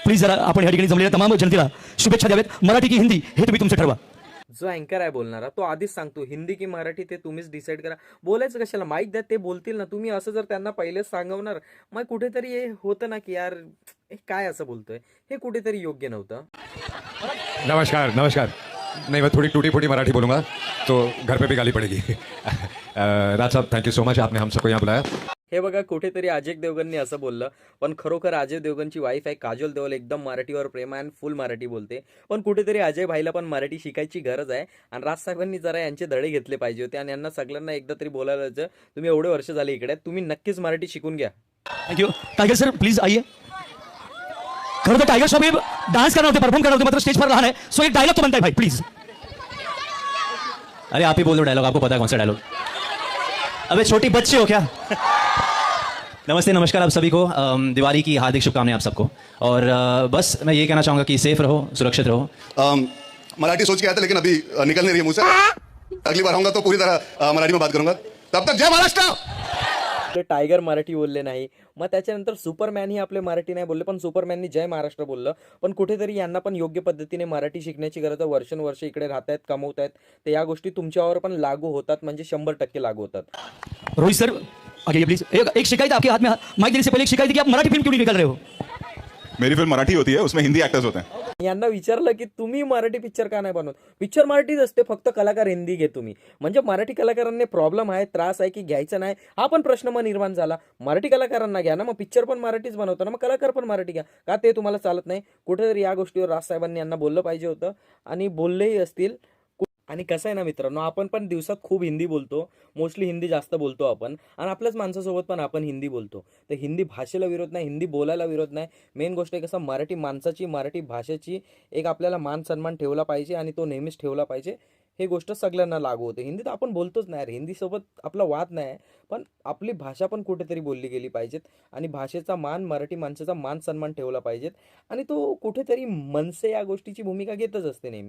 Please जरा आपण या ठिकाणी जमलेल्या तमाम जनतेला शुभेच्छा द्यावेत. मराठी की हिंदी हे तुम्ही तुमचं ठरवा. जो अँकर आहे बोलणारा तो आधीच सांगतो हिंदी की मराठी ते तुम्हीच डिसाईड करा. बोलायचं कशाला, माईक द्या, ते बोलतील ना. तुम्ही असं जर त्यांना पहिलेच सांगवणार, मग कुठेतरी हे होतं ना की यार हे काय असं बोलतोय, हे कुठेतरी योग्य नव्हतं. नमस्कार नमस्कार. नहीं, मैं थोड़ी टूटी फूटी मराठी बोलूँगा तो घर पे भी गाली पड़ेगी. राज साहब, थैंक यू सो मच, आपने हम सबको यहाँ बुलाया. हे बघा, कुठेतरी अजय देवगनने असं बोललं, पण खरोखर अजय देवगनची वाईफ आहे काजोल देओल, एकदम मराठीवर प्रेम आहे आणि फुल मराठी बोलते. पण कुठेतरी अजय भाईला पण मराठी शिकायची गरज आहे आणि राजसाहेबांनी जरा यांचे धडे घेतले पाहिजे होते आणि यांना सगळ्यांना एकदा तरी बोलायला जायचं, तुम्ही एवढे वर्ष झाले इकडे, तुम्ही नक्कीच मराठी शिकून घ्या. Thank you. Tiger sir please आइए. खरं तर टाइगर साहेब डान्स करणार होते, परफॉर्म करणार होते, मात्र स्टेज पर लहान आहे, सो एक डायलॉग तो बनता है भाई प्लीज. अरे आप ही बोल दो डायलॉग, आपको पता है कौन सा डायलॉग. अबे छोटी बच्चे हो क्या. नमस्ते नमस्कार आप सभी को. दिवाली की हार्दिक शुभकामनाएं आप सबको. और बस मैं ये कहना चाहूँगा कि सेफ रहो, सुरक्षित रहो. मराठी सोच के आया था लेकिन अभी निकल नहीं रही है मुझसे. अगली बार आऊंगा तो पूरी तरह मराठी में बात करूंगा. तब तक जय महाराष्ट्र. आपले टायगर मराठी बोलले नाही, मग त्याच्यानंतर सुपरमॅन ही आपले मराठी नाही बोलले, पण सुपरमॅननी जय महाराष्ट्र बोललं. पण कुठेतरी यांना पण योग्य पद्धतीने मराठी शिकण्याची गरज आहे. वर्षानुवर्ष इकडे राहत आहेत, कमवत आहेत, तर या गोष्टी तुमच्यावर पण लागू होतात, म्हणजे 100% लागू होतात. रोहित सर आगे प्लीज. एक शिकायत आपके हाथ में माइक देने से पहले एक शिकायत कि आप मराठी फिल्म क्यों नहीं निकाल रहे हो. मेरी फिल्म मराठी होती है, उसमें हिंदी एक्टर्स होते हैं. यांना विचारलं की तुम्ही मराठी पिक्चर का नाही बनवत, पिक्चर मराठीच असते, फक्त कलाकार हिंदी घे तुम्ही. म्हणजे मराठी कलाकारांना प्रॉब्लेम आहे, त्रास आहे की घ्यायचं नाही, हा पण प्रश्न मग निर्माण झाला. मराठी कलाकारांना घ्या ना, मग पिक्चर पण मराठीच बनवताना मग कलाकार पण मराठी घ्या, का ते तुम्हाला चालत नाही. कुठेतरी या गोष्टीवर राजसाहेबांनी यांना बोललं पाहिजे होतं आणि बोललेही असतील. आणि कसं आहे ना मित्रांनो, आपण पण दिवसात खूप हिंदी बोलतो, मोस्टली हिंदी जास्त बोलतो आपण, आणि आपल्याच माणसासोबत पण आपण हिंदी बोलतो. तर हिंदी भाषेला विरोध नाही, हिंदी बोलायला विरोध नाही. मेन गोष्ट आहे कसं, मराठी माणसाची, मराठी भाषेची एक आपल्याला मान सन्मान ठेवला पाहिजे आणि तो नेहमीच ठेवला पाहिजे. हे गोष्ट सगळ्यांना लागू होते. हिंदीत आपण बोलतोच नाही, हिंदीसोबत आपला वाद नाही, पण आपली भाषा पण कुठेतरी बोलली गेली पाहिजेत आणि भाषेचा मान, मराठी माणसाचा मान सन्मान ठेवला पाहिजेत. आणि तो कुठेतरी मनसे या गोष्टीची भूमिका घेतच असते नेहमी.